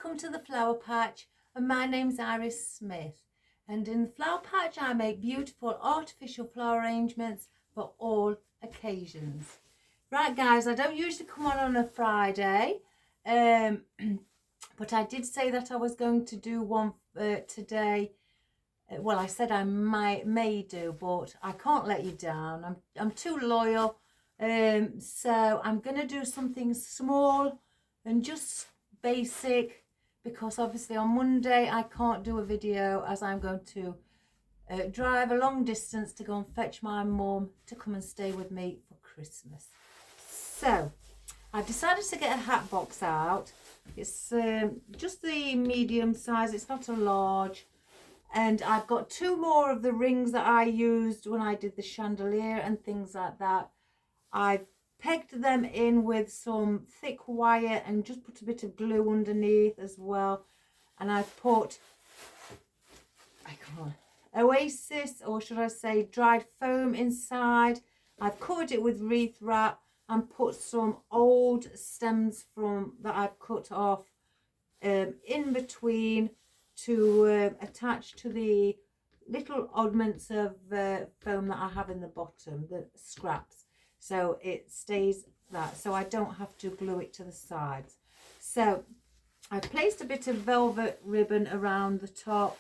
welcome to the Flower Patch, and my name's Iris Smith, and in the Flower Patch I make beautiful artificial flower arrangements for all occasions. Right guys, I don't usually come on a Friday, but I did say that I was going to do one today. Well, I said I may do, but I can't let you down. I'm too loyal, so I'm going to do something small and just basic, because obviously on Monday I can't do a video as I'm going to drive a long distance to go and fetch my mum to come and stay with me for Christmas. So I've decided to get a hat box out. It's just the medium size, it's not a large. And I've got two more of the rings that I used when I did the chandelier and things like that. I've pegged them in with some thick wire and just put a bit of glue underneath as well. And I've put Oasis, or should I say dried foam, inside. I've covered it with wreath wrap and put some old stems from that I've cut off in between to attach to the little oddments of foam that I have in the bottom, the scraps, so it stays that, so I don't have to glue it to the sides. So I placed a bit of velvet ribbon around the top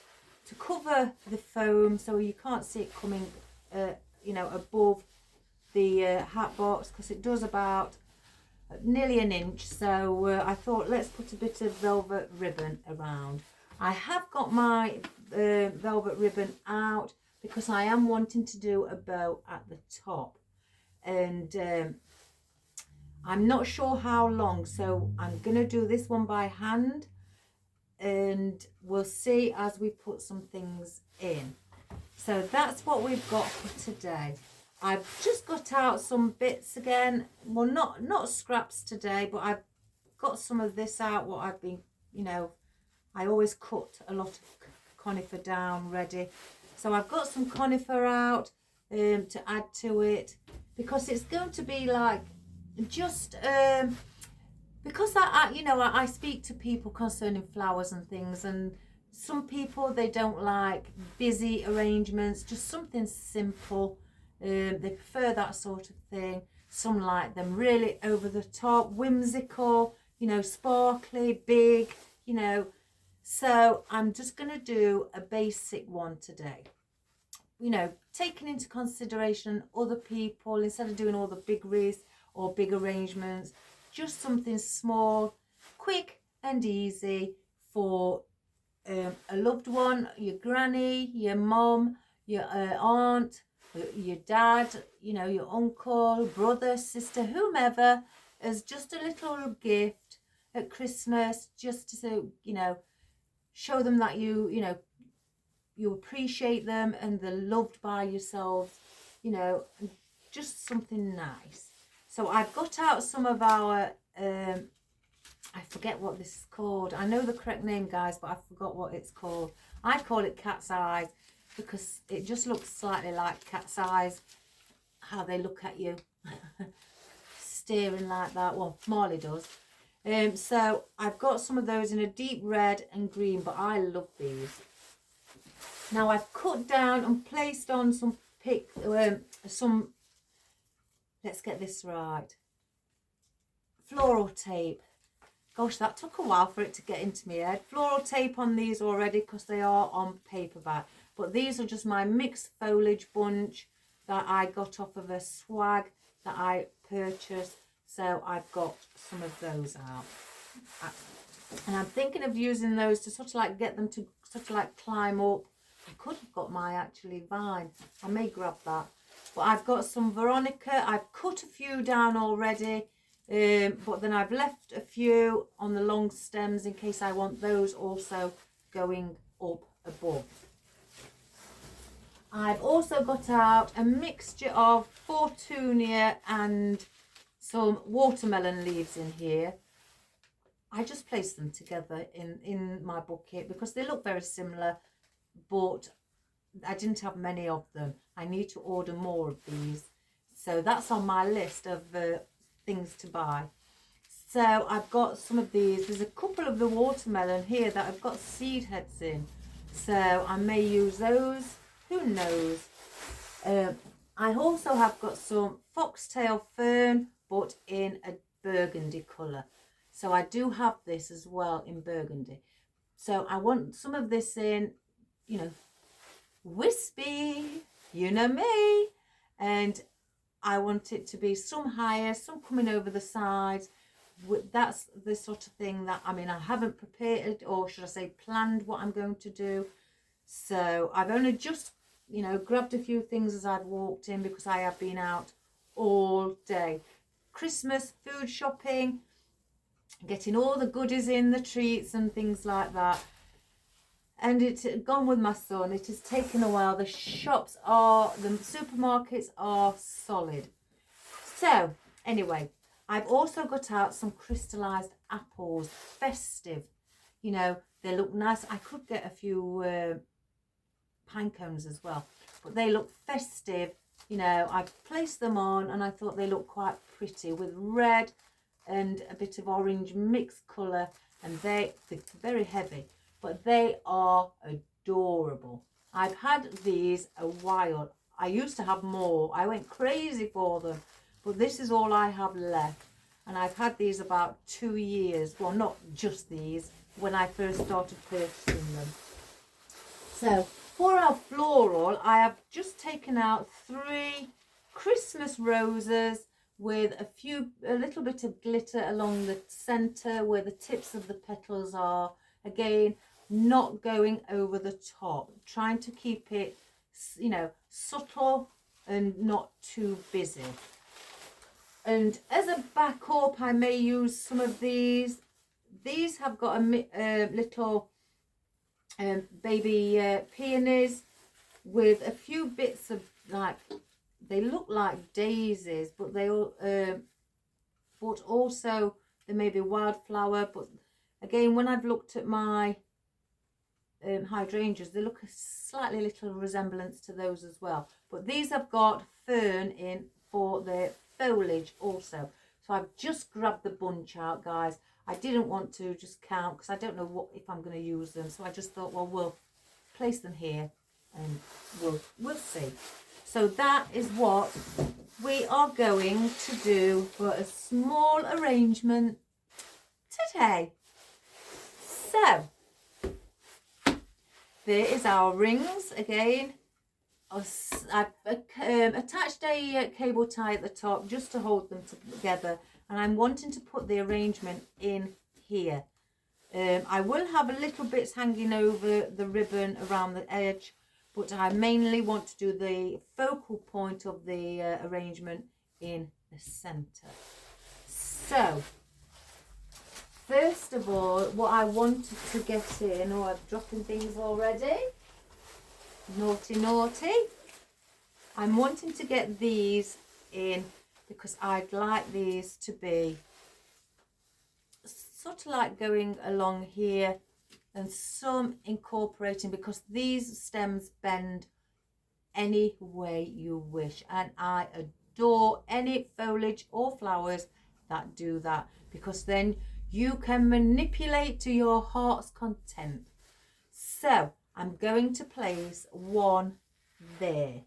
to cover the foam so you can't see it coming above the hat box, because it does about nearly an inch. So I thought, let's put a bit of velvet ribbon around. I have got my velvet ribbon out because I am wanting to do a bow at the top, and I'm not sure how long, so I'm going to do this one by hand, and we'll see as we put some things in. So that's what we've got for today. I've just got out some bits again, well, not scraps today, but I've got some of this out, what I've been, I always cut a lot of conifer down ready. So I've got some conifer out to add to it, because it's going to be like just because I speak to people concerning flowers and things, and some people, they don't like busy arrangements, just something simple. They prefer that sort of thing. Some like them really over the top, whimsical, sparkly, big, So I'm just going to do a basic one today. Taking into consideration other people, instead of doing all the big wreaths or big arrangements, just something small, quick and easy for a loved one, your granny, your mum, your aunt, your dad, your uncle, brother, sister, whomever, as just a little gift at Christmas, just to, show them that you appreciate them and they're loved by yourselves, just something nice. So I've got out some of our, I forget what this is called. I know the correct name, guys, but I forgot what it's called. I call it cat's eyes because it just looks slightly like cat's eyes, how they look at you, staring like that. Well, Marley does. So I've got some of those in a deep red and green, but I love these. Now I've cut down and placed on some let's get this right, floral tape. Gosh, that took a while for it to get into my head. Floral tape on these already because they are on paperback. But these are just my mixed foliage bunch that I got off of a swag that I purchased. So I've got some of those out. And I'm thinking of using those to sort of like get them to sort of like climb up. I could have got my actually vine. I may grab that. But I've got some veronica. I've cut a few down already. But then I've left a few on the long stems in case I want those also going up above. I've also got out a mixture of Fortunia and some watermelon leaves in here. I just placed them together in my bucket because they look very similar, but I didn't have many of them. I need to order more of these. So that's on my list of things to buy. So I've got some of these. There's a couple of the watermelon here that I've got seed heads in. So I may use those. Who knows? I also have got some foxtail fern, but in a burgundy colour. So I do have this as well in burgundy. So I want some of this in, you know, wispy, you know me. And I want it to be some higher, some coming over the sides. That's the sort of thing that, I mean, I haven't prepared, or should I say planned, what I'm going to do. So I've only just, you know, grabbed a few things as I've walked in, because I have been out all day. Christmas food shopping, getting all the goodies in, the treats and things like that. And it's gone with my son. It has taken a while. The supermarkets are solid. So anyway, I've also got out some crystalised apples, festive. You know, they look nice. I could get a few pine cones as well, but they look festive. You know, I've placed them on and I thought they look quite pretty with red and a bit of orange mixed colour, and they're very heavy, but they are adorable. I've had these a while. I used to have more. I went crazy for them, but this is all I have left. And I've had these about 2 years. Well, not just these, when I first started purchasing them. So for our floral, I have just taken out 3 Christmas roses with a little bit of glitter along the centre where the tips of the petals are. Again, not going over the top, trying to keep it, you know, subtle and not too busy. And as a backup, I may use some of these. These have got a little baby peonies with a few bits of, like, they look like daisies, but they all, but also they may be wildflower. But again, when I've looked at my hydrangeas, they look a slightly little resemblance to those as well. But these have got fern in for the foliage also. So I've just grabbed the bunch out, guys. I didn't want to just count because I don't know if I'm going to use them. So I just thought, well, we'll place them here and we'll see. So that is what we are going to do for a small arrangement today. So there is our rings again. I've attached a cable tie at the top just to hold them together, and I'm wanting to put the arrangement in here. I will have a little bits hanging over the ribbon around the edge, but I mainly want to do the focal point of the arrangement in the centre. So first of all, what I wanted to get in, oh, I'm dropping things already. Naughty, naughty. I'm wanting to get these in because I'd like these to be sort of like going along here, and some incorporating, because these stems bend any way you wish, and I adore any foliage or flowers that do that, because then you can manipulate to your heart's content. So I'm going to place one there,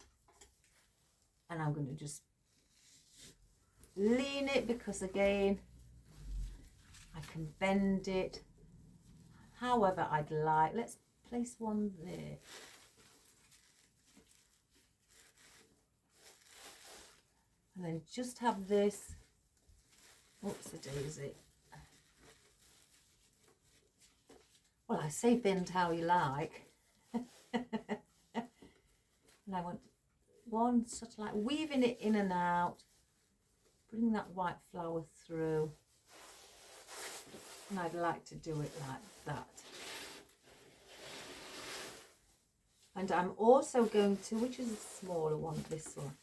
and I'm going to just lean it, because again, I can bend it however I'd like. Let's place one there. And then just have this, oops, a daisy. Well, I say bend how you like. And I want one sort of like weaving it in and out, bring that white flower through, and I'd like to do it like that. And I'm also going to, which is a smaller one, this one,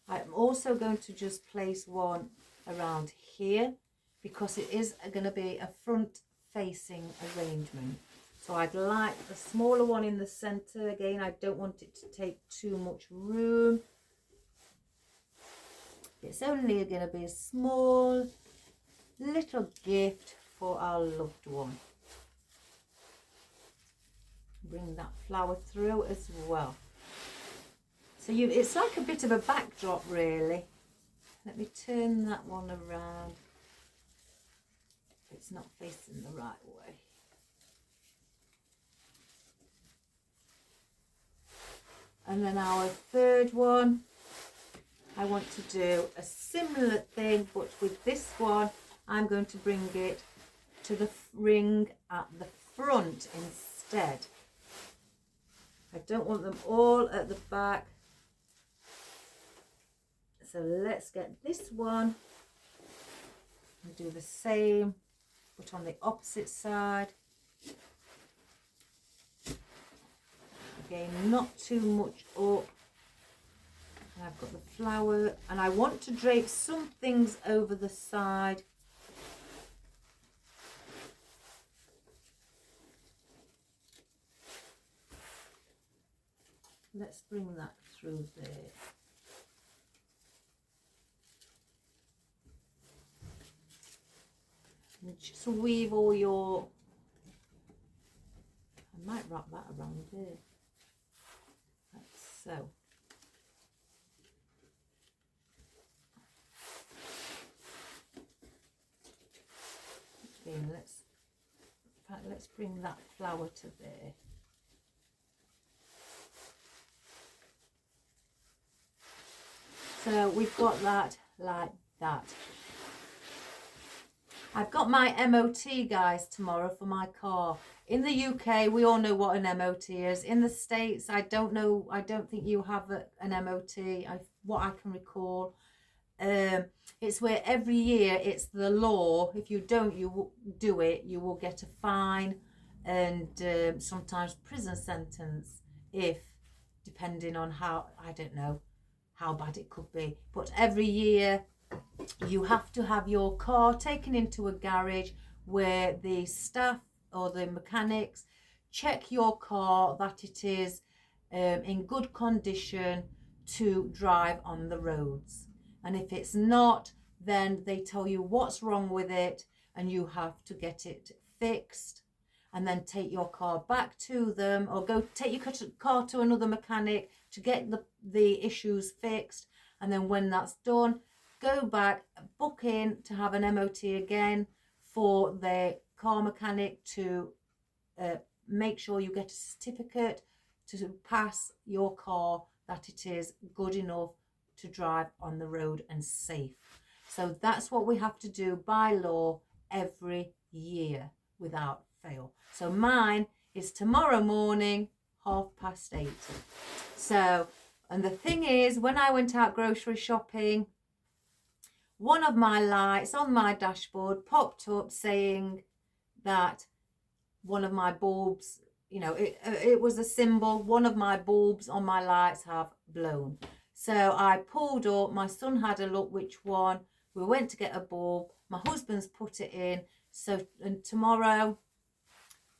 I'm also going to just place one around here, because it is going to be a front facing arrangement. So I'd like the smaller one in the centre. Again, I don't want it to take too much room. It's only going to be a small little gift for our loved one. Bring that flower through as well. So it's like a bit of a backdrop really. Let me turn that one around. It's not facing the right way. And then our third one, I want to do a similar thing, but with this one, I'm going to bring it to the ring at the front instead. I don't want them all at the back. So let's get this one and do the same, but on the opposite side. Again, not too much up. And I've got the flower, and I want to drape some things over the side. Let's bring that through there. And just weave all your, I might wrap that around there, like so. Okay, let's bring that flower to there. So we've got that like that. I've got my MOT, guys, tomorrow for my car. In the UK, we all know what an MOT is. In the States, I don't know. I don't think you have an MOT, what I can recall. It's where every year it's the law. If you don't do it, you will get a fine and sometimes prison sentence, depending on how, I don't know how bad it could be. But every year you have to have your car taken into a garage where the staff or the mechanics check your car that it is in good condition to drive on the roads. And if it's not, then they tell you what's wrong with it and you have to get it fixed, and then take your car back to them, or go take your car to another mechanic to get the issues fixed. And then when that's done, go back, book in to have an MOT again for the car mechanic to make sure you get a certificate to pass your car that it is good enough to drive on the road and safe. So that's what we have to do by law every year without fail. So mine is tomorrow morning, 8:30. So, and the thing is, when I went out grocery shopping, one of my lights on my dashboard popped up saying that one of my bulbs, it was a symbol, one of my bulbs on my lights have blown. So I pulled up, my son had a look which one, we went to get a bulb, my husband's put it in, so and tomorrow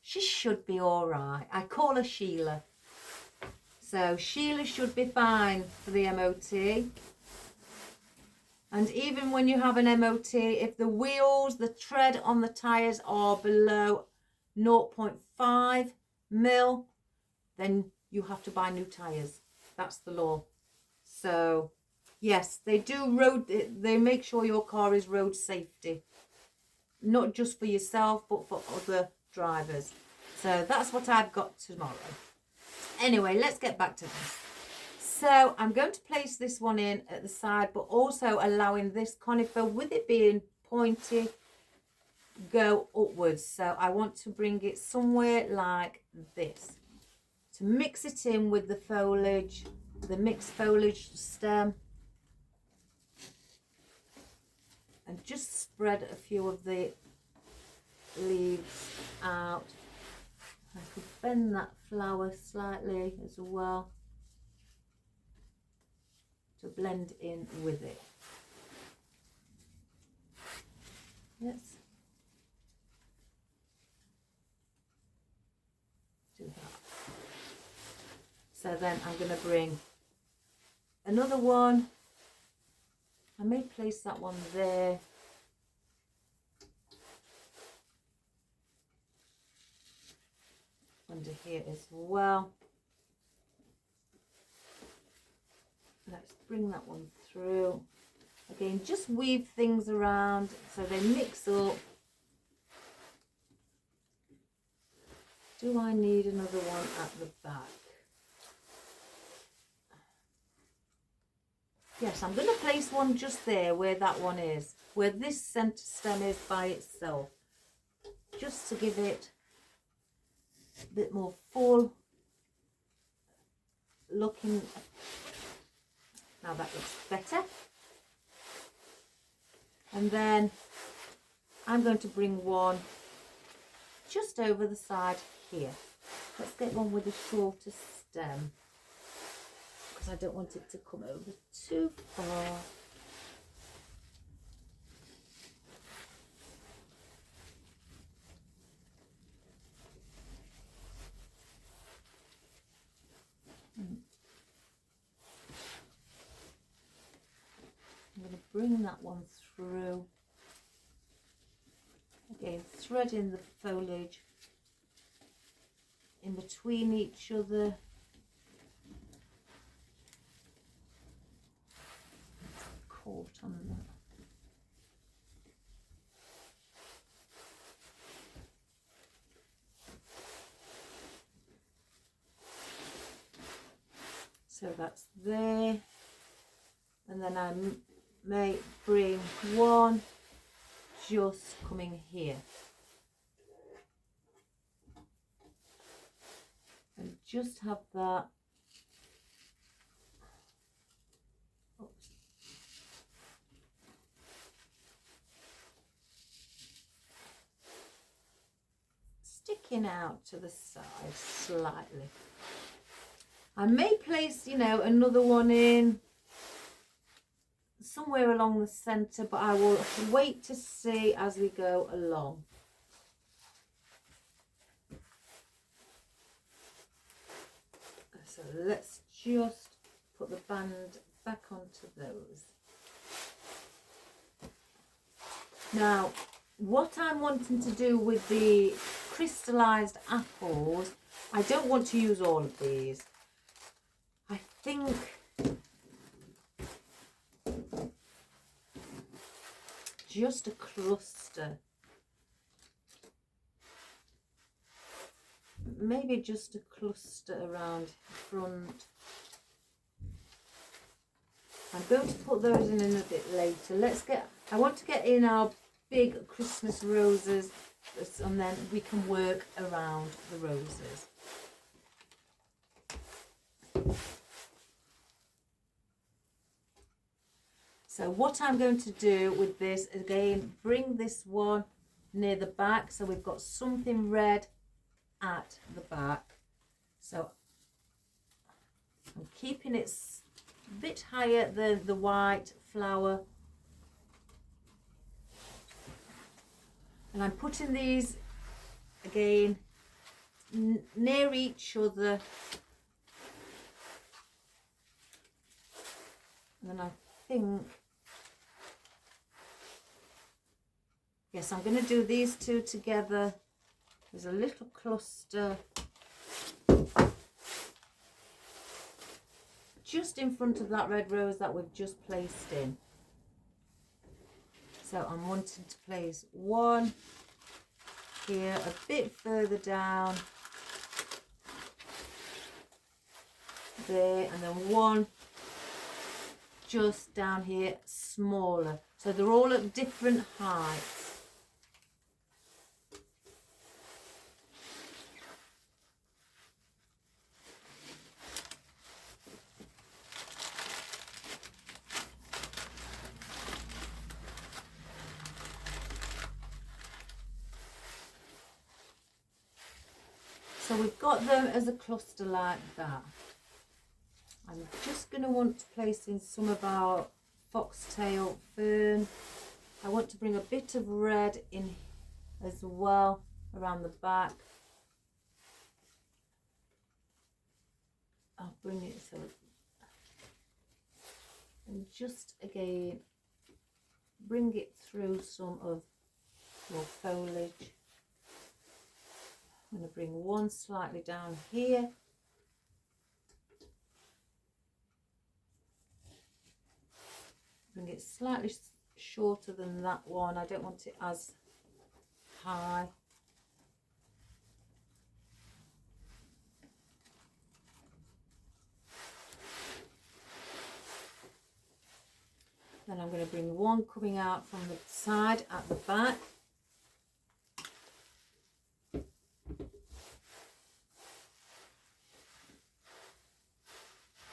she should be all right. I call her Sheila. So Sheila should be fine for the MOT. And even when you have an MOT, if the wheels, the tread on the tyres are below 0.5 mil, then you have to buy new tyres. That's the law. So yes, they make sure your car is road safety, not just for yourself but for other drivers. So that's what I've got tomorrow. Anyway, let's get back to this. So I'm going to place this one in at the side, but also allowing this conifer, with it being pointy, go upwards. So I want to bring it somewhere like this to mix it in with the foliage, the mixed foliage stem, and just spread a few of the leaves out. I could bend that flower slightly as well to blend in with it. Let's do that. So then I'm going to bring another one. I may place that one there. under here as well. Let's bring that one through. Again, just weave things around so they mix up. Do I need another one at the back? Yes, I'm going to place one just there where that one is, where this centre stem is by itself, just to give it a bit more full looking. Now that looks better. And then I'm going to bring one just over the side here. Let's get one with a shorter stem, because I don't want it to come over too far. I'm going to bring that one through. Again, threading the foliage in between each other. Caught on that. So that's there, and then I may bring one just coming here and just have that. Oops. Sticking out to the side slightly. I may place, you know, another one in somewhere along the centre, but I will wait to see as we go along. So let's just put the band back onto those. Now, what I'm wanting to do with the crystalised apples, I don't want to use all of these. I think just a cluster, maybe just a cluster around front. I'm going to put those in a bit later. I want to get in our big Christmas roses, and then we can work around the roses. So what I'm going to do with this, again, bring this one near the back, so we've got something red at the back. So I'm keeping it a bit higher than the white flower. And I'm putting these, again, near each other. And then I think, yes, I'm going to do these two together. There's a little cluster just in front of that red rose that we've just placed in. So I'm wanting to place one here, a bit further down there, and then one just down here, smaller. So they're all at different heights. So we've got them as a cluster like that. I'm just going to want to place in some of our foxtail fern. I want to bring a bit of red in as well around the back. I'll bring it so, and just again bring it through some of your foliage. I'm going to bring one slightly down here. Bring it slightly shorter than that one. I don't want it as high. Then I'm going to bring one coming out from the side at the back.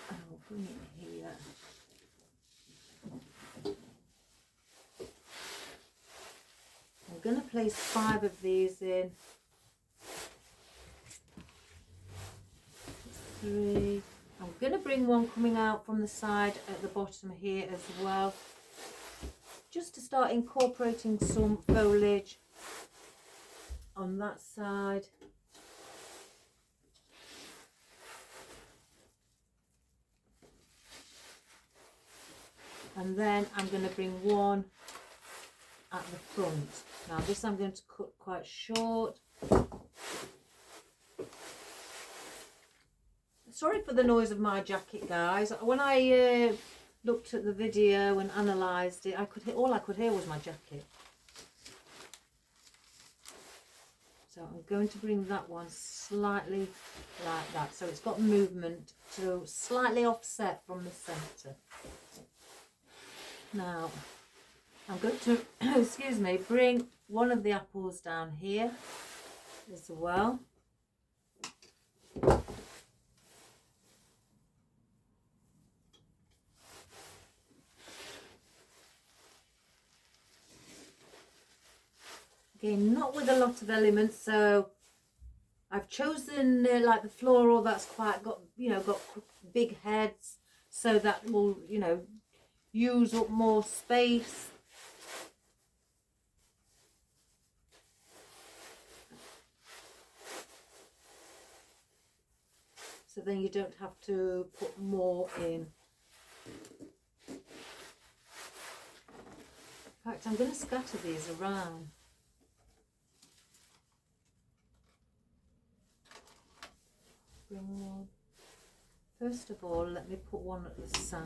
I'll bring it here. I'm going to place 5 of these in. 3. I'm going to bring one coming out from the side at the bottom here as well, just to start incorporating some foliage on that side. And then I'm going to bring one at the front. Now this I'm going to cut quite short. Sorry for the noise of my jacket, guys. When I looked at the video and analysed it, all I could hear was my jacket. So I'm going to bring that one slightly like that, so it's got movement to slightly offset from the centre. Now I'm going to, excuse me, bring one of the apples down here as well. Again, not with a lot of elements, so I've chosen like the floral that's quite got big heads, so that will use up more space. So then you don't have to put more in. In fact, I'm going to scatter these around. Bring one. First of all, let me put one at the side.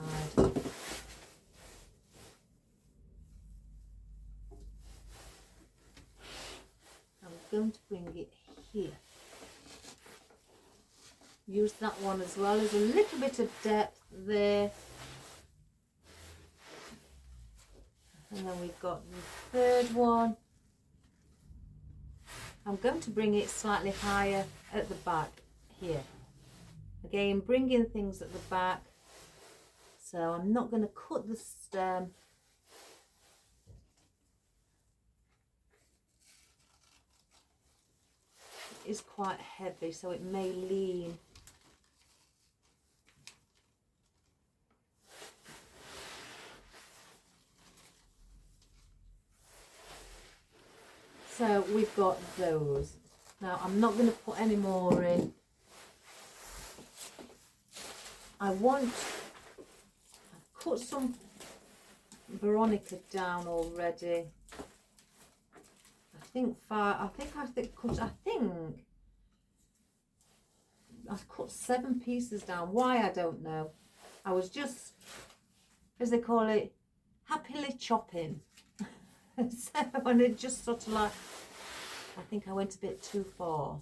I'm going to bring it here. Use that one as well. There's a little bit of depth there. And then we've got the third one. I'm going to bring it slightly higher at the back here. Again, bringing things at the back. So I'm not going to cut the stem. It is quite heavy, so it may lean. So we've got those. Now I'm not going to put any more in. I've cut some veronica down already. I've cut 7 pieces down. Why, I don't know. I was just, as they call it, happily chopping. So, and it just sort of like, I think I went a bit too far.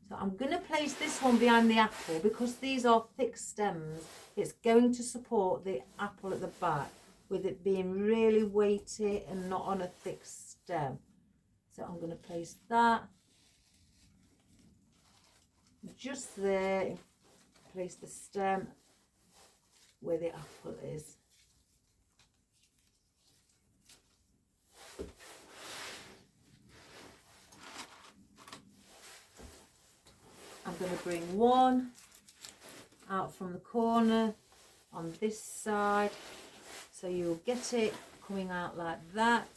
So I'm going to place this one behind the apple because these are thick stems. It's going to support the apple at the back with it being really weighty and not on a thick stem. So I'm going to place that just there. Place the stem where the apple is. I'm going to bring one out from the corner on this side, so you'll get it coming out like that.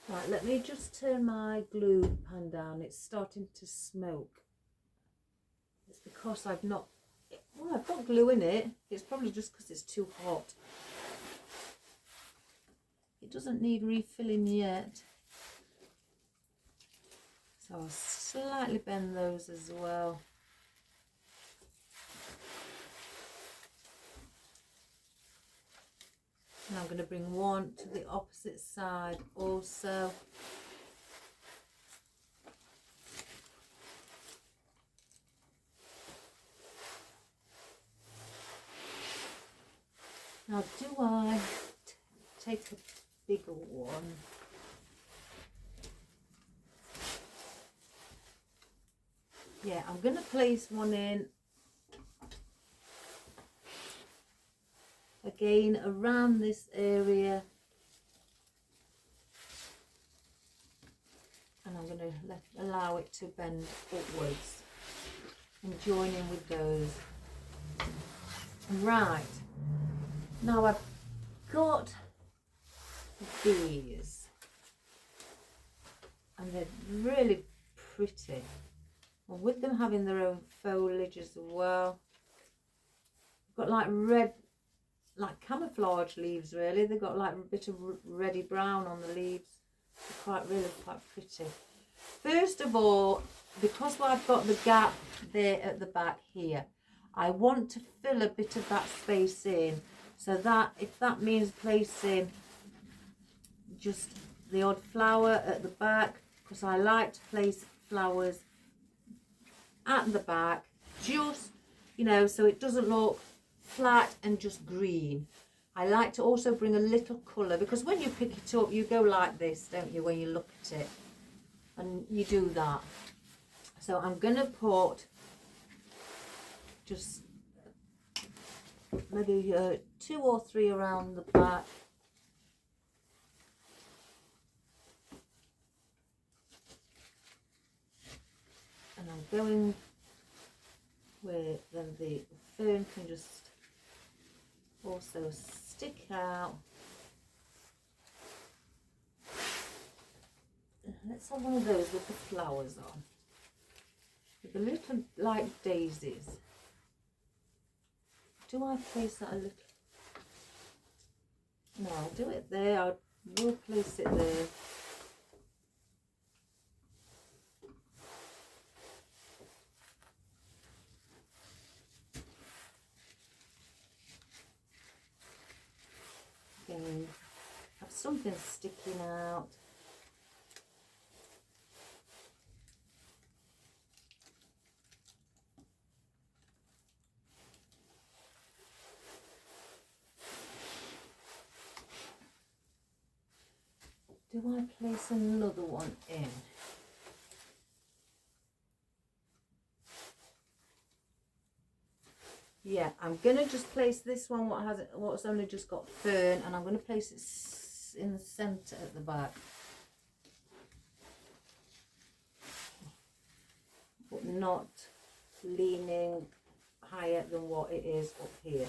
Right, let me just turn my glue pan down. It's starting to smoke. It's because I've not Well, I've got glue in it. It's probably just because it's too hot. It doesn't need refilling yet. So I'll slightly bend those as well. And I'm going to bring one to the opposite side also. Now, do I take a bigger one? Yeah, I'm going to place one in again around this area. And I'm going to allow it to bend upwards and join in with those. Right. Now I've got these, and they're really pretty, and with them having their own foliage as well. Got like red, like camouflage leaves really. They've got like a bit of reddy brown on the leaves. They're really quite pretty. First of all, because I've got the gap there at the back here, I want to fill a bit of that space in. So that, if that means placing just the odd flower at the back, because I like to place flowers at the back, just, you know, so it doesn't look flat and just green. I like to also bring a little colour, because when you pick it up, you go like this, don't you, when you look at it, and you do that. So I'm going to put just maybe 2 or 3 around the back. And I'm going where then the fern can just also stick out. Let's have one of those with the flowers on, with the little like daisies. Do I place that a little? No, I'll do it there. I will place it there. Again, have something sticking out. Do I place another one in? Yeah, I'm gonna just place this one what's only just got fern, and I'm gonna place it in the centre at the back, but not leaning higher than what it is up here.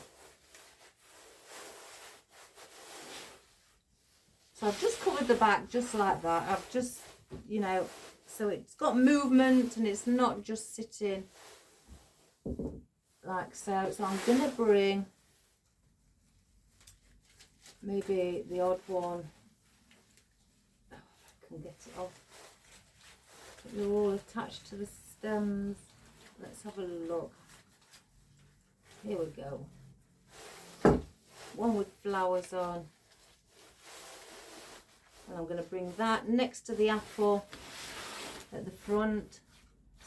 So I've just covered the back just like that. I've just, you know, so it's got movement and it's not just sitting like so. So I'm going to bring maybe the odd one. Oh, if I can get it off. They're all attached to the stems. Let's have a look. Here we go. One with flowers on. And I'm going to bring that next to the apple at the front,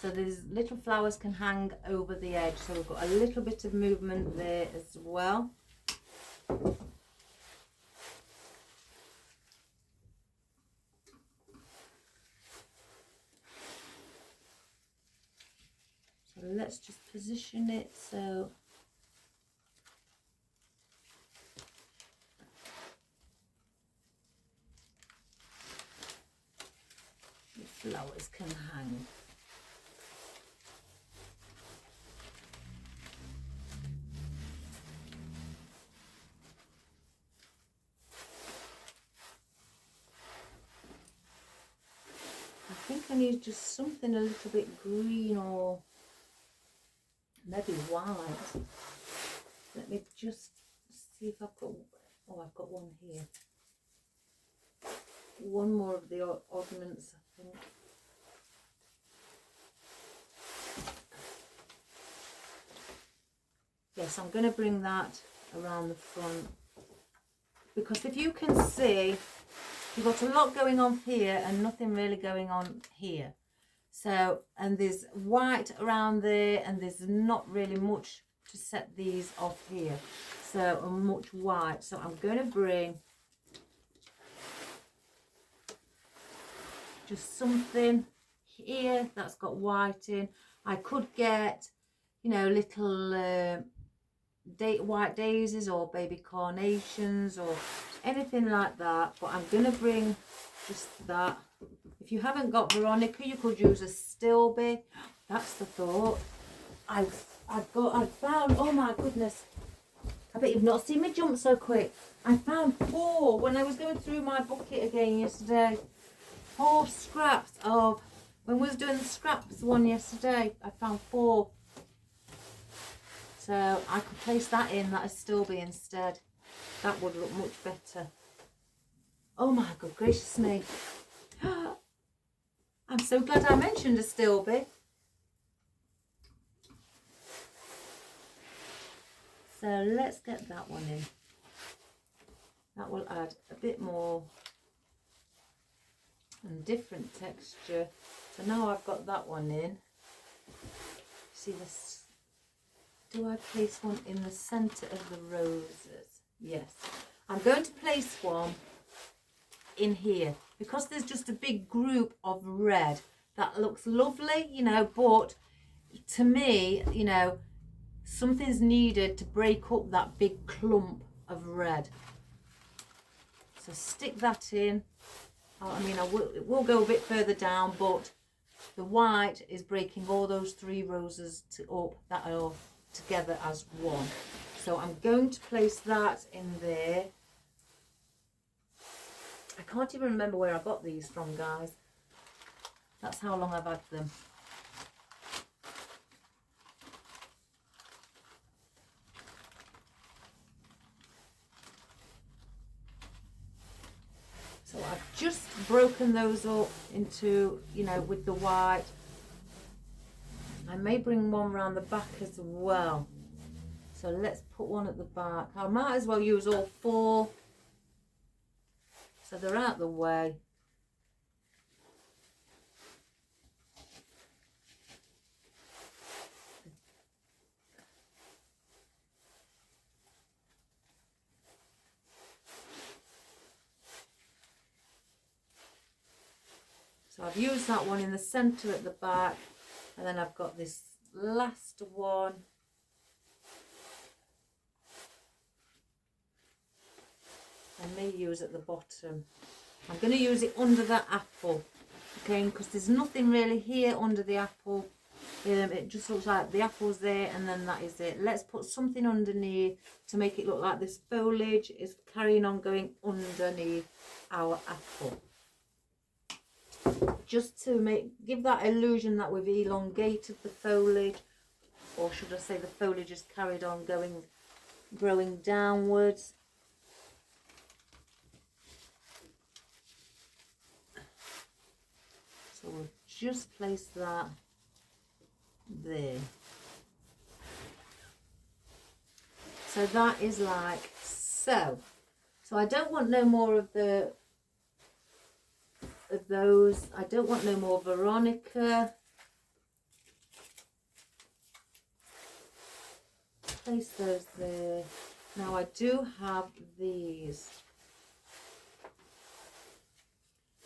so these little flowers can hang over the edge. So we've got a little bit of movement there as well. So let's just position it so flowers can hang. I think I need just something a little bit green or maybe white. Let me just see if I've got, oh, I've got one here. One more of the ornaments, I think. Yes, I'm going to bring that around the front, because if you can see, you've got a lot going on here and nothing really going on here. So, and there's white around there, and there's not really much to set these off here. So, much white. So I'm going to bring just something here that's got white in. I could get, you know, little white daisies or baby carnations or anything like that, but I'm going to bring just that. If you haven't got veronica, you could use astilbe. That's the thought. I found, oh my goodness, I bet you've not seen me jump so quick. I found 4 when I was going through my bucket again yesterday. 4 scraps of, when we was doing the scraps one yesterday, I found 4. So I could place that in, that astilbe instead. That would look much better. Oh my good gracious me. I'm so glad I mentioned astilbe. So let's get that one in. That will add a bit more and different texture. So now I've got that one in. See this? Do I place one in the centre of the roses? Yes. I'm going to place one in here because there's just a big group of red that looks lovely, you know, but to me, you know, something's needed to break up that big clump of red. So stick that in. I mean, it will go a bit further down, but the white is breaking all those 3 roses up that are together as one. So I'm going to place that in there. I can't even remember where I got these from, guys. That's how long I've had them. So I've just broken those up into, you know, with the white. I may bring one around the back as well. So let's put one at the back. I might as well use all 4. So they're out the way. So I've used that one in the centre at the back, and then I've got this last one. I may use at the bottom. I'm going to use it under that apple, okay, because there's nothing really here under the apple. It just looks like the apple's there and then that is it. Let's put something underneath to make it look like this foliage is carrying on going underneath our apple. Just to give that illusion that we've elongated the foliage, or should I say the foliage has carried on growing downwards. So we'll just place that there. So that is like so. So I don't want no more of those. I don't want no more veronica. Place those there. Now I do have these.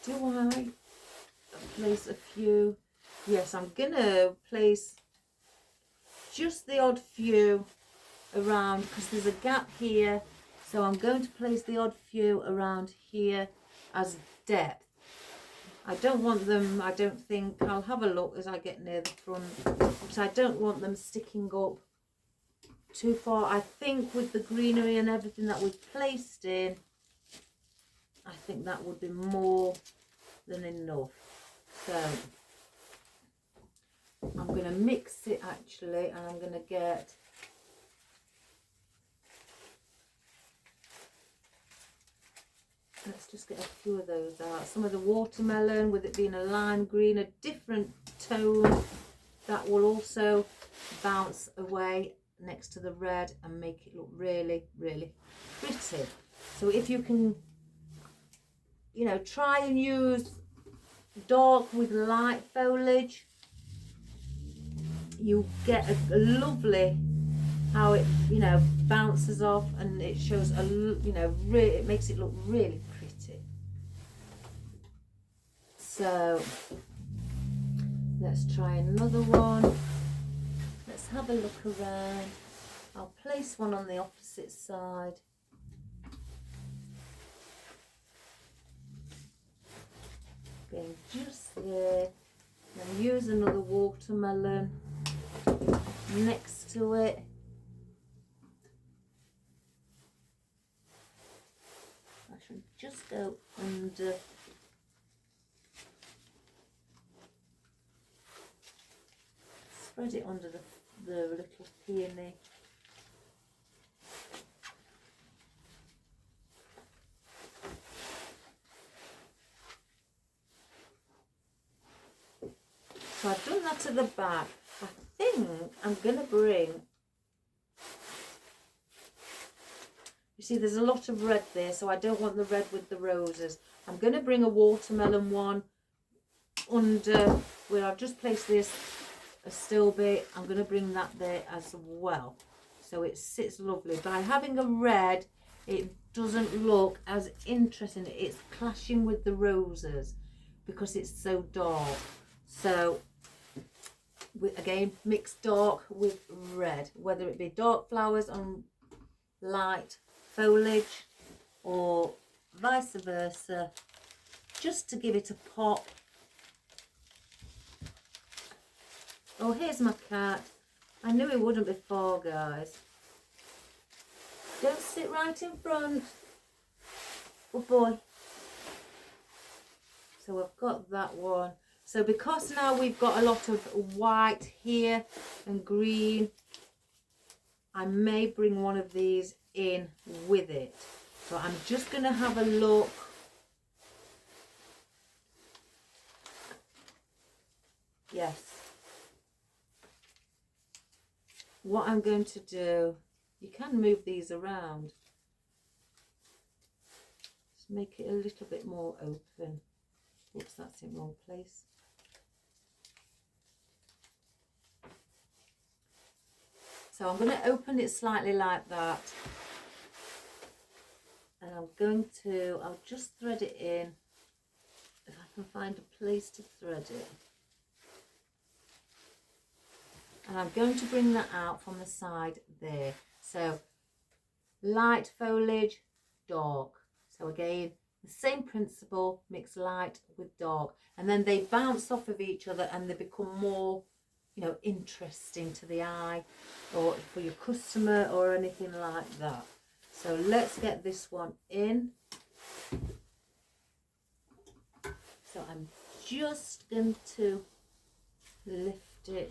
Do I place a few? Yes, I'm gonna place just the odd few around because there's a gap here, so I'm going to place the odd few around here as depth. I don't want them, I don't think, I'll have a look as I get near the front, but I don't want them sticking up too far. I think with the greenery and everything that we've placed in, I think that would be more than enough. So I'm going to mix it actually, and I'm going to get let's just get a few of those out. Some of the watermelon, with it being a lime green, a different tone, that will also bounce away next to the red and make it look really, really pretty. So if you can, you know, try and use dark with light foliage, you get a lovely, how it, you know, bounces off, and it shows a, you know, it makes it look really pretty. So let's try another one. Let's have a look around. I'll place one on the opposite side. Going just there. Then use another watermelon next to it. I should just go under. Spread it under the little peony. So I've done that to the back. I think I'm going to bring, you see there's a lot of red there, so I don't want the red with the roses. I'm going to bring a watermelon one under where I've just placed this astilbe. I'm going to bring that there as well, so it sits lovely. By having a red, it doesn't look as interesting. It's clashing with the roses because it's so dark. So again, mix dark with red, whether it be dark flowers on light foliage or vice versa, just to give it a pop. Oh, here's my cat. I knew he wouldn't before, guys. Don't sit right in front. Good boy. So I've got that one. So because now we've got a lot of white here and green, I may bring one of these in with it. So I'm just going to have a look. Yes. What I'm going to do, you can move these around. Just make it a little bit more open. Oops, that's in wrong place. So I'm going to open it slightly like that, and I'll just thread it in, if I can find a place to thread it. And I'm going to bring that out from the side there. So light foliage, dark. So again, the same principle, mix light with dark, and then they bounce off of each other and they become more, you know, interesting to the eye or for your customer or anything like that. So let's get this one in. So I'm just going to lift it,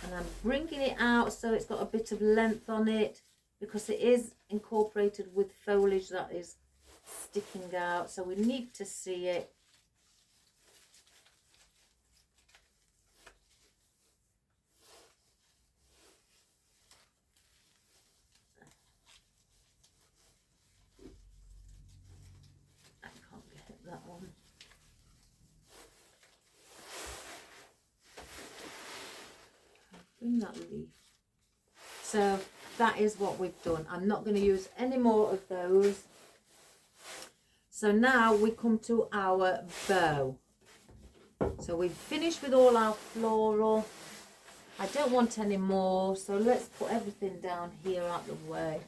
and I'm bringing it out so it's got a bit of length on it, because it is incorporated with foliage that is sticking out, so we need to see it. I can't get that one. Bring that leaf. So that is what we've done. I'm not going to use any more of those. So now we come to our bow. So we've finished with all our floral. I don't want any more, so let's put everything down here out the way.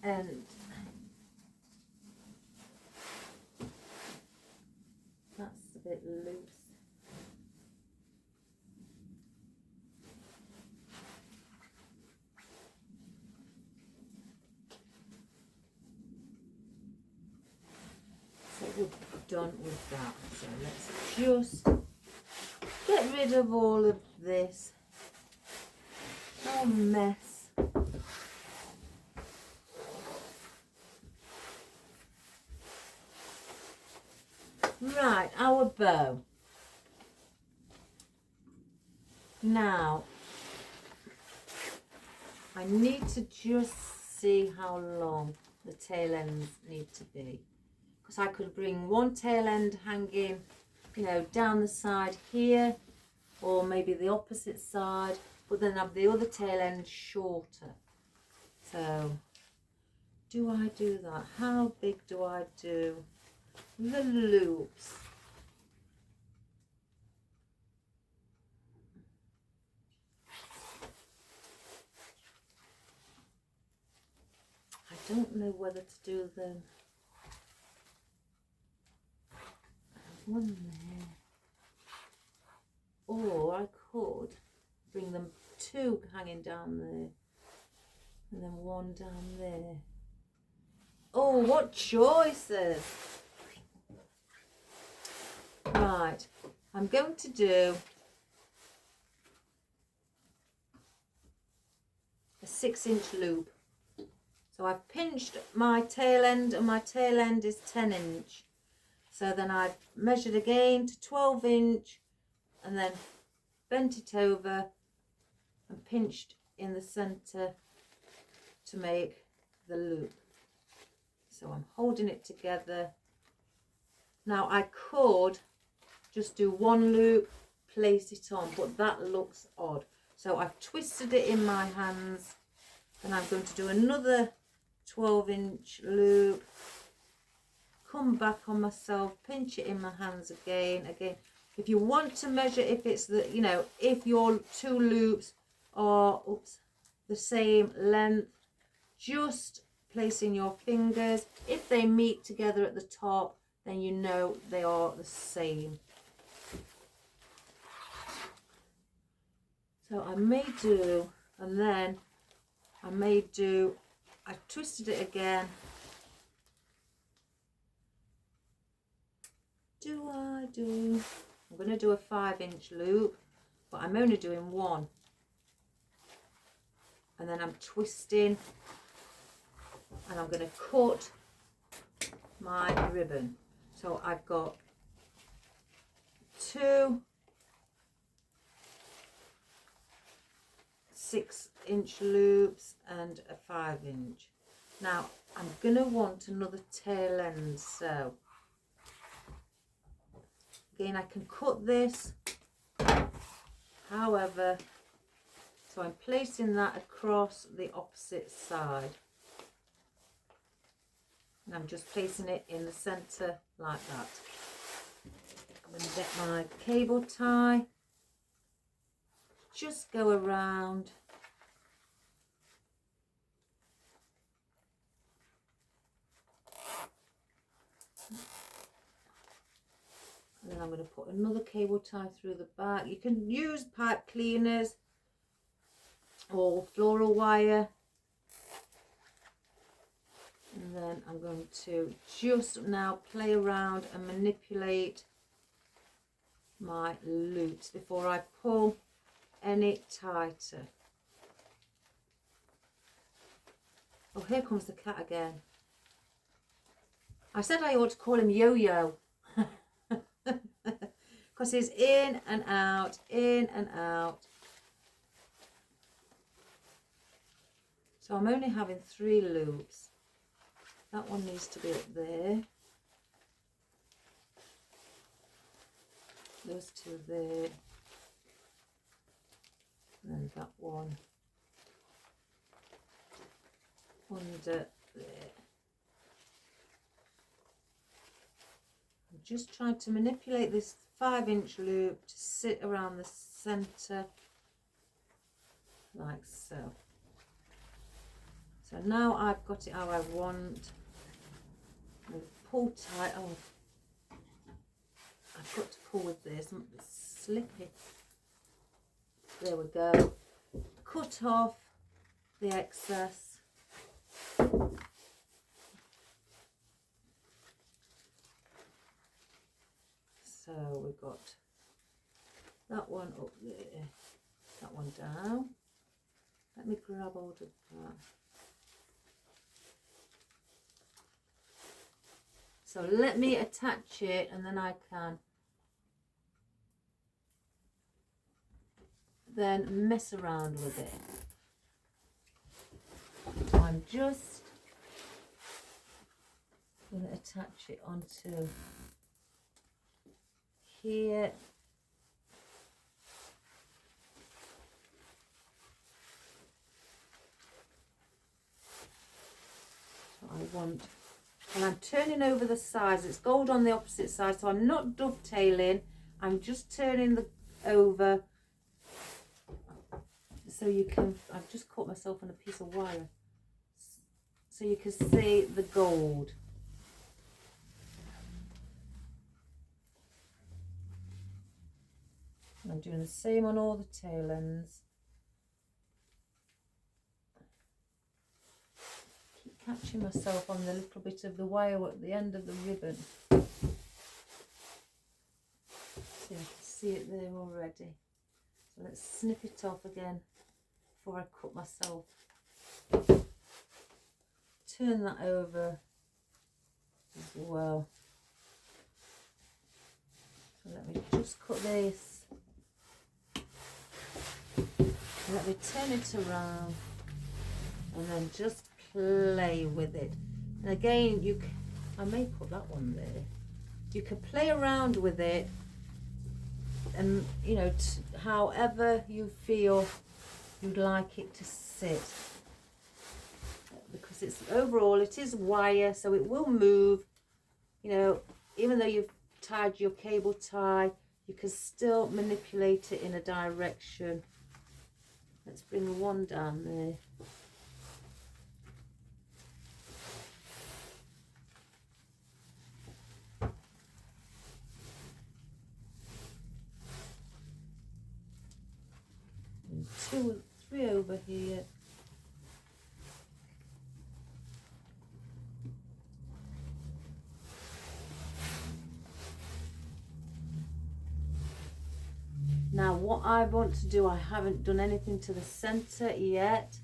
And that's a bit loose. So we'll done with that. So let's just get rid of all of this. Oh, mess. Right, our bow. Now, I need to just see how long the tail ends need to be. Because I could bring one tail end hanging, you know, down the side here, or maybe the opposite side, but then have the other tail end shorter. So, do I do that? How big do I do the loops? I don't know whether to do them. There's one there. Or I could bring them two hanging down there. And then one down there. Oh, what choices! Right, I'm going to do a 6-inch loop. So I've pinched my tail end and my tail end is 10-inch. So then I've measured again to 12-inch and then bent it over and pinched in the centre to make the loop. So I'm holding it together. Now I could just do one loop, place it on, but that looks odd. So I've twisted it in my hands and I'm going to do another 12-inch loop, come back on myself, pinch it in my hands again. If you want to measure, if it's the, you know, if your two loops are the same length, just placing your fingers, if they meet together at the top, then you know they are the same. So I may do, and then I may do, I twisted it again. I'm going to do a 5-inch loop, but I'm only doing one. And then I'm twisting and I'm going to cut my ribbon. So I've got two 6-inch loops and a 5-inch. Now I'm going to want another tail end, so again I can cut this, however, so I'm placing that across the opposite side and I'm just placing it in the centre like that. I'm going to get my cable tie, just go around and then I'm going to put another cable tie through the back. You can use pipe cleaners or floral wire. And then I'm going to just now play around and manipulate my loops before I pull any tighter. Oh, here comes the cat again. I said I ought to call him Yo-Yo. Because he's in and out, in and out. So I'm only having 3 loops. That one needs to be up there. Those 2 there. And that one under there. I'm just trying to manipulate this 5-inch loop to sit around the centre like so. So now I've got it how I want. I'm going to pull tight. Oh, I've got to pull with this. It's slippy. There we go. Cut off the excess. So we've got that one up there, that one down. Let me grab hold of that. So let me attach it, and then I can then mess around with it. I'm just going to attach it onto here. So I want, and I'm turning over the sides. It's gold on the opposite side, so I'm not dovetailing. I'm just turning the over so you can, I've just caught myself on a piece of wire, so you can see the gold. And I'm doing the same on all the tail ends. Keep catching myself on the little bit of the wire at the end of the ribbon. See, I can see it there already. So let's snip it off again before I cut myself. Turn that over as well. So let me just cut this. Let me turn it around and then just play with it. And again, I may put that one there. You can play around with it, and you know, however you feel you'd like it to sit, because it's overall it is wire, so it will move. You know, even though you've tied your cable tie, you can still manipulate it in a direction. Let's bring one down there. And 2 or 3 over here. Now what I want to do, I haven't done anything to the center yet.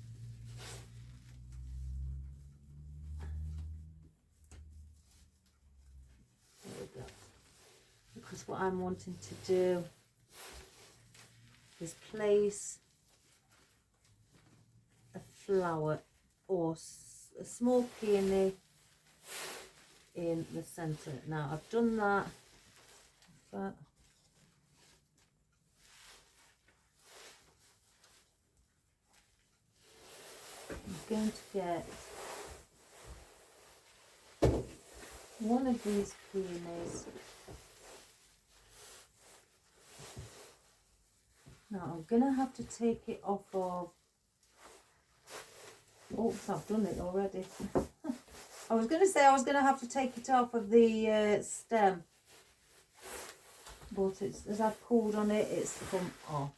There we go. Because what I'm wanting to do is place a flower or a small peony in the center. Now I've done that. But I'm going to get one of these peonies. Now I'm going to have to take it off of, oops, I've done it already. I was going to say I was going to have to take it off of the stem, but it's, as I've pulled on it, it's come off.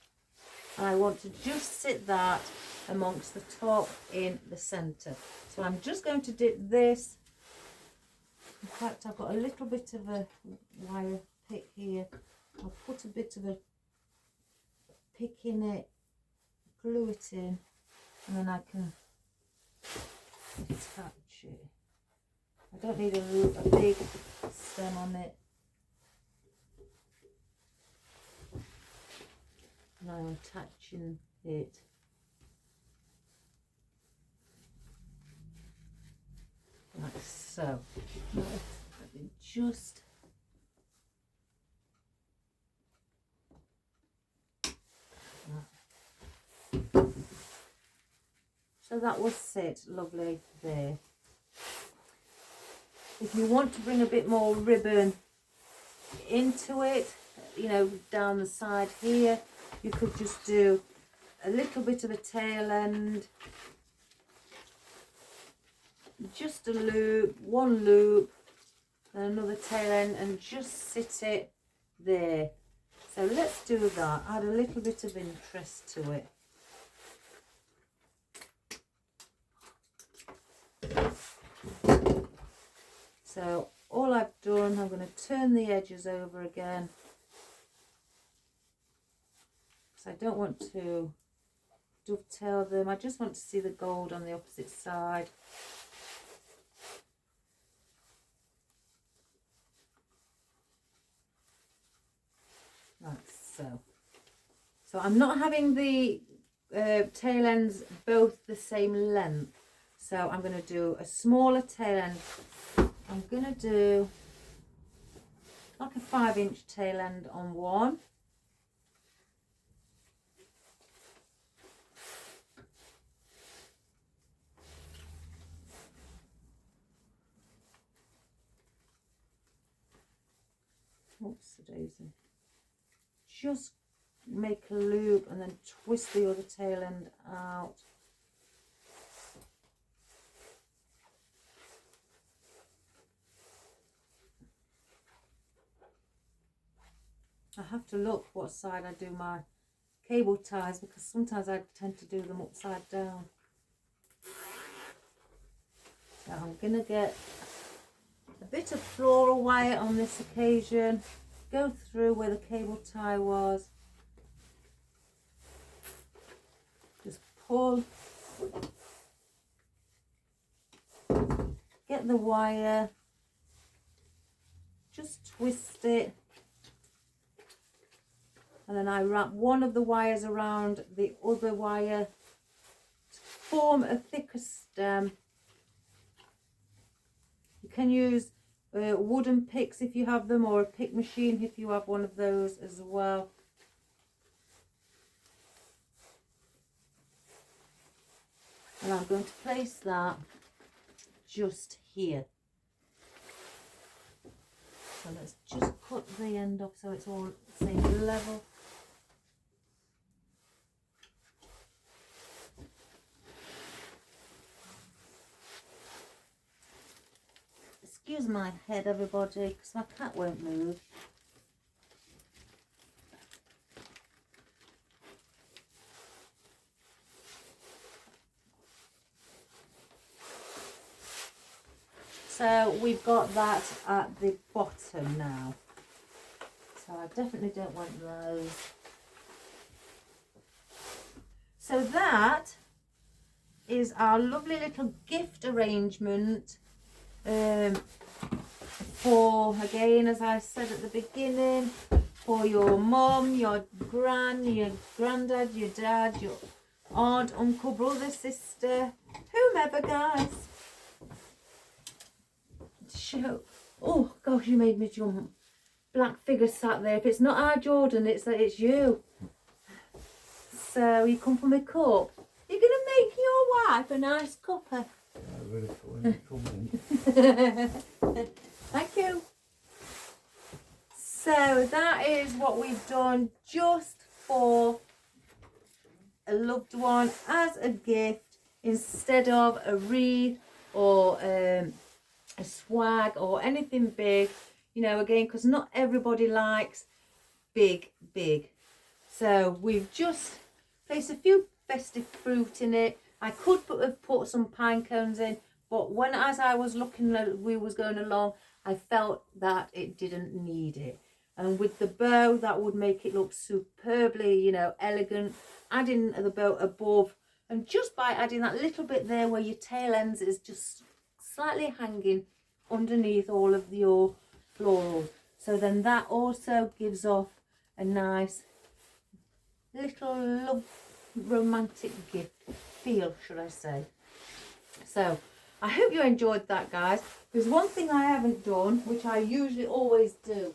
And I want to just sit that amongst the top in the center. So I'm just going to dip this. In fact, I've got a little bit of a wire pick here. I'll put a bit of a pick in it, glue it in, and then I can attach it. I don't need a big stem on it. And I'm attaching it. Like so. Now, let me just so that will sit lovely there. If you want to bring a bit more ribbon into it, you know, down the side here, you could just do a little bit of a tail end, just a loop, one loop, and another tail end, and just sit it there. So let's do that, add a little bit of interest to it. So all I've done, I'm going to turn the edges over again, because I don't want to dovetail them. I just want to see the gold on the opposite side. Like so. So I'm not having the tail ends both the same length. So I'm going to do a smaller tail end. I'm going to do like a 5-inch tail end on one. Oops, a daisy. Just make a loop and then twist the other tail end out. I have to look what side I do my cable ties, because sometimes I tend to do them upside down. So I'm going to get a bit of floral wire on this occasion, go through where the cable tie was, just pull, get the wire, just twist it, and then I wrap one of the wires around the other wire to form a thicker stem. You can use wooden picks if you have them, or a pick machine if you have one of those as well. And I'm going to place that just here. So let's just cut the end off so it's all the same level. Excuse my head, everybody, because my cat won't move. So we've got that at the bottom now. So I definitely don't want those. So that is our lovely little gift arrangement for, again, as I said at the beginning, for your mum, your gran, your granddad, your dad, your aunt, uncle, brother, sister, whomever, guys. Show. Oh gosh, you made me jump. Black figure sat there. If it's not our Jordan, it's you. So you come from a cup. You're gonna make your wife a nice cuppa. I really thought you. Thank you. So that is what we've done, just for a loved one as a gift, instead of a wreath or a swag or anything big, you know, again, because not everybody likes big. So we've just placed a few festive fruit in it. I could have put some pine cones in, but as I was looking, we was going along, I felt that it didn't need it. And with the bow, that would make it look superbly, you know, elegant. Adding the bow above, and just by adding that little bit there where your tail ends is just slightly hanging underneath all of your floral. So then that also gives off a nice little love romantic gift feel, should I say. So I hope you enjoyed that, guys. There's one thing I haven't done, which I usually always do,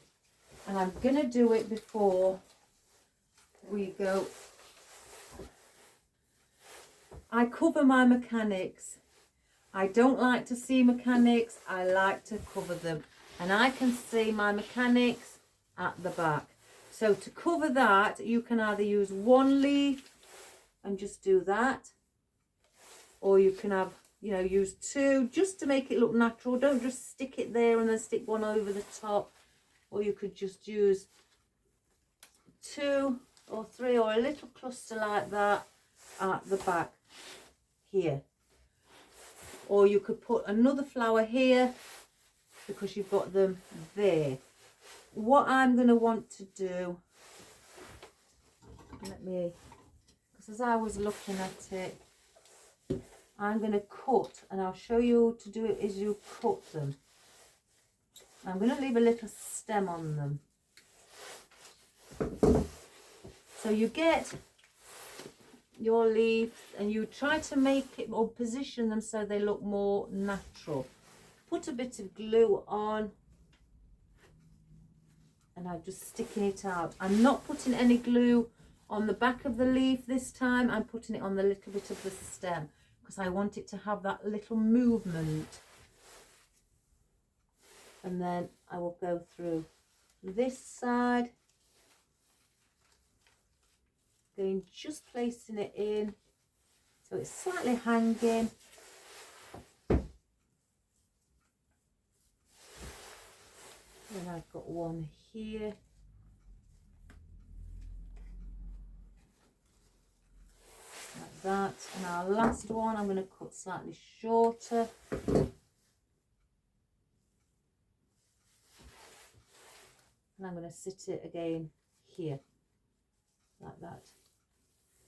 and I'm gonna do it before we go. I cover my mechanics. I don't like to see mechanics, I like to cover them, and I can see my mechanics at the back. So to cover that, you can either use one leaf and just do that, or you can have, you know, use two just to make it look natural. Don't just stick it there and then stick one over the top, or you could just use 2 or 3 or a little cluster like that at the back here. Or you could put another flower here because you've got them there. What I'm going to want to do, because as I was looking at it, I'm going to cut, and I'll show you to do it as you cut them. I'm going to leave a little stem on them. So you get your leaves and you try to make it or position them so they look more natural. Put a bit of glue on, and I'm just sticking it out. I'm not putting any glue on the back of the leaf this time. I'm putting it on the little bit of the stem because I want it to have that little movement. And then I will go through this side, going just placing it in so it's slightly hanging. Then I've got one here. Like that. And our last one I'm going to cut slightly shorter. And I'm going to sit it again here, like that.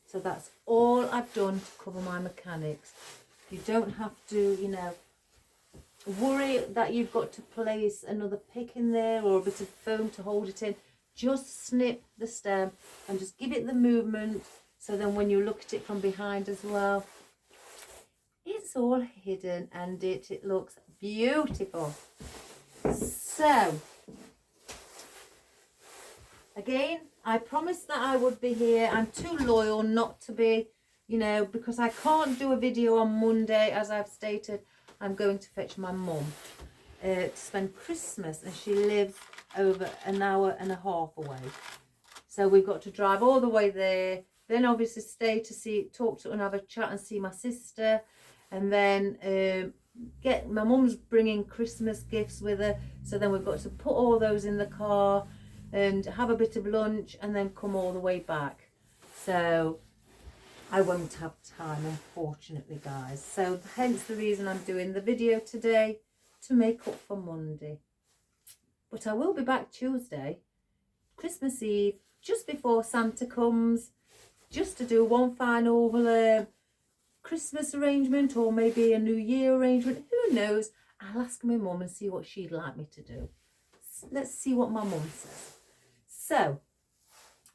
So that's all I've done to cover my mechanics. You don't have to, you know, worry that you've got to place another pick in there or a bit of foam to hold it in. Just snip the stem and just give it the movement, so then when you look at it from behind as well, it's all hidden and it looks beautiful. So again, I promised that I would be here. I'm too loyal not to be, you know, because I can't do a video on Monday. As I've stated, I'm going to fetch my mum to spend Christmas, and she lives over an hour and a half away. So we've got to drive all the way there, then obviously stay to talk to and have a chat and see my sister, and then get my mum's bringing Christmas gifts with her. So then we've got to put all those in the car and have a bit of lunch and then come all the way back. So I won't have time, unfortunately, guys. So hence the reason I'm doing the video today, to make up for Monday. But I will be back Tuesday, Christmas Eve, just before Santa comes, just to do one final Christmas arrangement, or maybe a New Year arrangement. Who knows? I'll ask my mum and see what she'd like me to do. Let's see what my mum says. So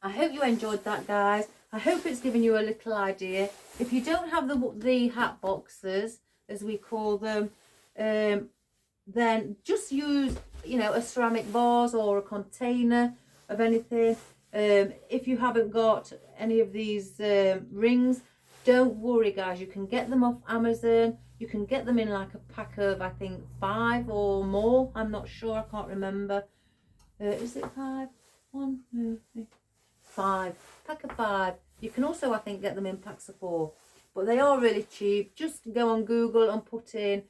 I hope you enjoyed that, guys. I hope it's given you a little idea. If you don't have the hat boxes, as we call them, then just use, you know, a ceramic vase or a container of anything. If you haven't got any of these rings, don't worry, guys. You can get them off Amazon. You can get them in like a pack of, I think, 5 or more. I'm not sure. I can't remember. Is it 5? 1, 2, 3, 5. Pack of 5. You can also, I think, get them in packs of 4. But they are really cheap. Just go on Google and put in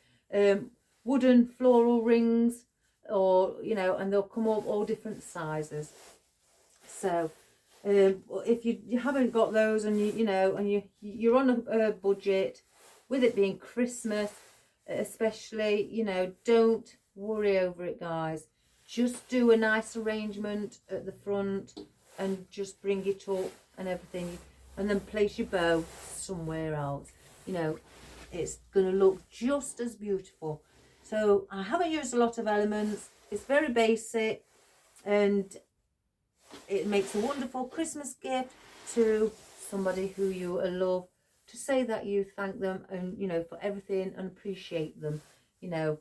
wooden floral rings, or, you know, and they'll come up all different sizes. So if you haven't got those, and you know, and you're on a budget, with it being Christmas especially, you know, don't worry over it, guys. Just do a nice arrangement at the front and just bring it up and everything, and then place your bow somewhere else. You know, it's going to look just as beautiful. So I haven't used a lot of elements. It's very basic, and it makes a wonderful Christmas gift to somebody who you love, to say that you thank them, and, you know, for everything, and appreciate them, you know.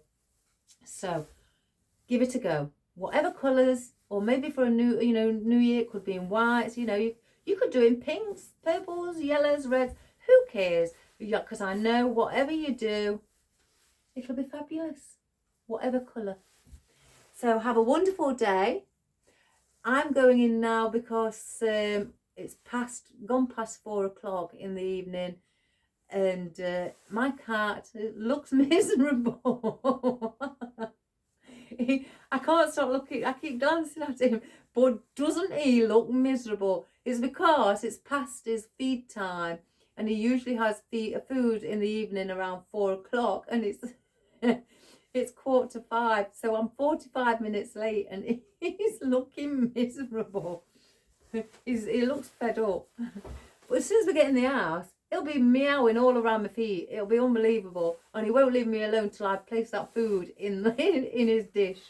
So give it a go. Whatever colours, or maybe for a new year, it could be in whites. You know, you could do it in pinks, purples, yellows, reds. Who cares? Because I know whatever you do, it'll be fabulous. Whatever colour. So have a wonderful day. I'm going in now because it's gone past 4 o'clock in the evening, and my cat looks miserable. I can't stop looking. I keep glancing at him, but doesn't he look miserable? It's because it's past his feed time, and he usually has food in the evening around 4 o'clock, and it's It's 4:45, so I'm 45 minutes late and he's looking miserable. He looks fed up. But as soon as we get in the house, he'll be meowing all around my feet. It'll be unbelievable. And he won't leave me alone till I place that food in his dish.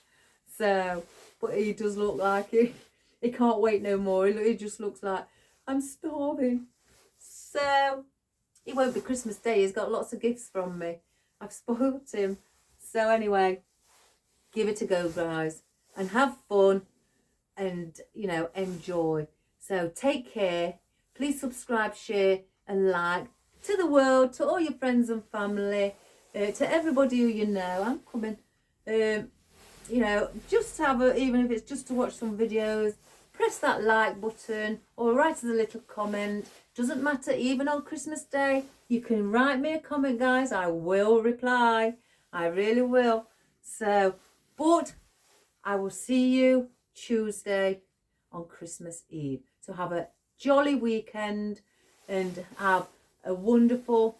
So, but he does look like he can't wait no more. He just looks like, I'm starving. So, it won't be Christmas Day. He's got lots of gifts from me. I've spoiled him. So anyway, give it a go, guys. And have fun. And, you know, enjoy. So, take care. Please subscribe, share and like to the world, to all your friends and family, to everybody who you know. I'm coming. You know, just have even if it's just to watch some videos, press that like button or write us a little comment. Doesn't matter, even on Christmas Day, you can write me a comment, guys. I will reply. I really will. So, but I will see you Tuesday on Christmas Eve. So have a jolly weekend and have a wonderful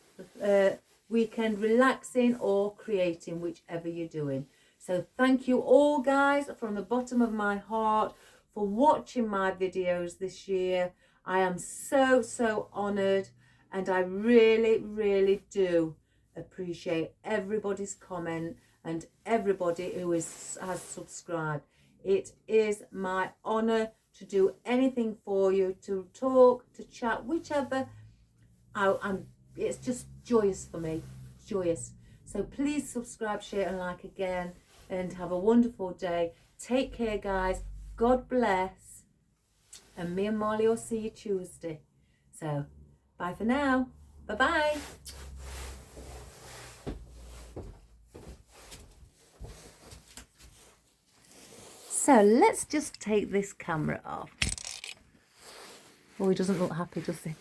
weekend, relaxing or creating, whichever you're doing. So thank you all, guys, from the bottom of my heart for watching my videos this year. I am so honoured, and I really do appreciate everybody's comment and everybody who has subscribed. It is my honour to do anything for you, to talk, to chat, whichever. It's just joyous for me, joyous. So please subscribe, share and like again, and have a wonderful day. Take care, guys. God bless. And me and Molly will see you Tuesday. So bye for now. Bye-bye. So let's just take this camera off. Oh, he doesn't look happy, does he?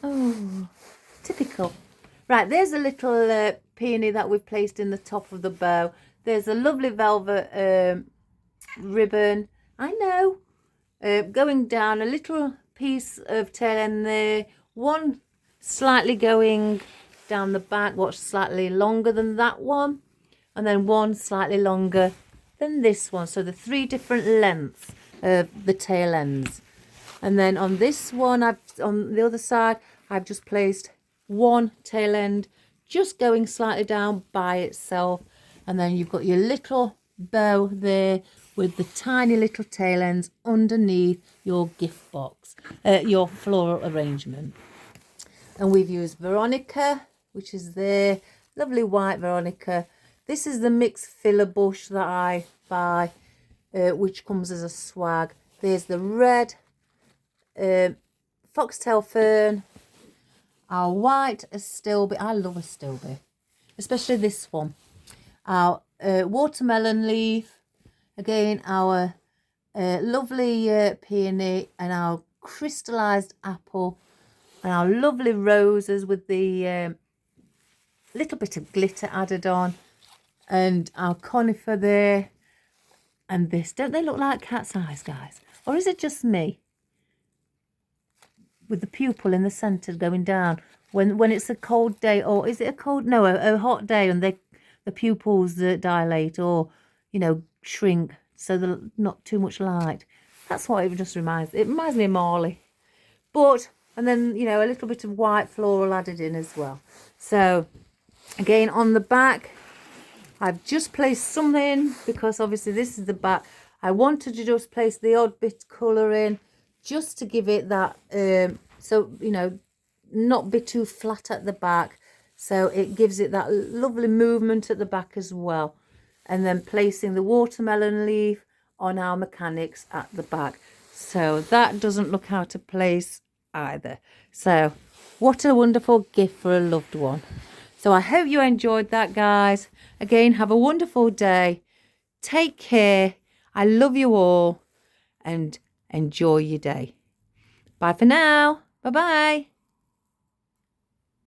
Oh, typical. Right, there's a little peony that we've placed in the top of the bow. There's a lovely velvet ribbon. I know. Going down, a little piece of tail end there. One slightly going down the back, what's slightly longer than that one. And then one slightly longer than this one. So the 3 different lengths of the tail ends. And then on this one, on the other side, I've just placed one tail end just going slightly down by itself. And then you've got your little bow there with the tiny little tail ends underneath your gift box, your floral arrangement. And we've used veronica, which is there, lovely white veronica. This is the mixed filler bush that I buy, which comes as a swag. There's the red foxtail fern, our white astilbe. I love astilbe, especially this one. Our watermelon leaf, again our lovely peony, and our chrystalised apple, and our lovely roses with the little bit of glitter added on, and our conifer there, and this. Don't they look like cat's eyes, guys? Or is it just me? With the pupil in the centre going down when it's a cold day, or is it a cold? No, a hot day, and the pupils dilate or, you know, shrink, so they're not too much light. That's what it just reminds. It reminds me of Marley, but and then, you know, a little bit of white floral added in as well. So again, on the back, I've just placed something because obviously this is the back. I wanted to just place the odd bit colour in just to give it that, so, you know, not be too flat at the back. So it gives it that lovely movement at the back as well. And then placing the watermelon leaf on our mechanics at the back. So that doesn't look out of place either. So what a wonderful gift for a loved one. So I hope you enjoyed that, guys. Again, have a wonderful day. Take care. I love you all. And enjoy your day. Bye for now. Bye-bye.